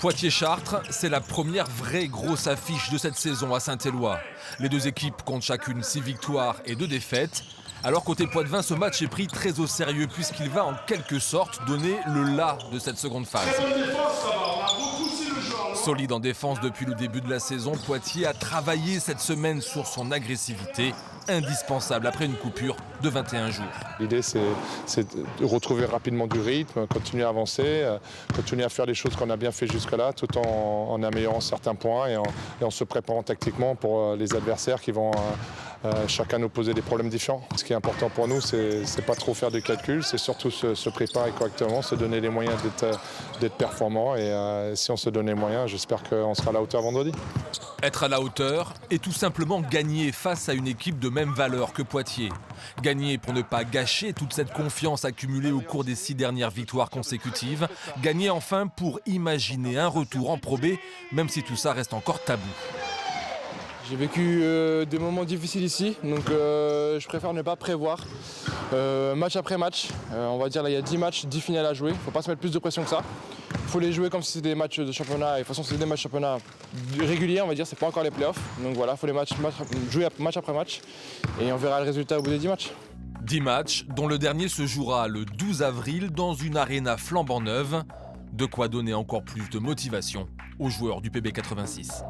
Poitiers-Chartres, c'est la première vraie grosse affiche de cette saison à Saint-Éloi. Les deux équipes comptent chacune 6 victoires et 2 défaites. Alors côté Poitevin, ce match est pris très au sérieux puisqu'il va en quelque sorte donner le la de cette seconde phase. Solide en défense depuis le début de la saison, Poitiers a travaillé cette semaine sur son agressivité, indispensable après une coupure de 21 jours. L'idée, c'est de retrouver rapidement du rythme, continuer à avancer, continuer à faire les choses qu'on a bien fait jusque-là, tout en améliorant certains points et en se préparant tactiquement pour les adversaires qui vont chacun nous poser des problèmes différents. Ce qui est important pour nous, c'est pas trop faire de calculs, c'est surtout se préparer correctement, se donner les moyens d'être performant. Et si on se donne les moyens, j'espère qu'on sera à la hauteur vendredi. Être à la hauteur et tout simplement gagner face à une équipe de même valeur que Poitiers. Gagner pour ne pas gâcher toute cette confiance accumulée au cours des 6 dernières victoires consécutives. Gagner enfin pour imaginer un retour en Pro B, même si tout ça reste encore tabou. J'ai vécu des moments difficiles ici, donc je préfère ne pas prévoir. Match après match, on va dire là il y a 10 matchs, 10 finales à jouer. Il ne faut pas se mettre plus de pression que ça. Il faut les jouer comme si c'était des matchs de championnat. Et de toute façon, c'est des matchs de championnat réguliers, on va dire, c'est pas encore les playoffs. Donc voilà, il faut jouer match après match et on verra le résultat au bout des 10 matchs. 10 matchs, dont le dernier se jouera le 12 avril dans une aréna flambant neuve. De quoi donner encore plus de motivation aux joueurs du PB86.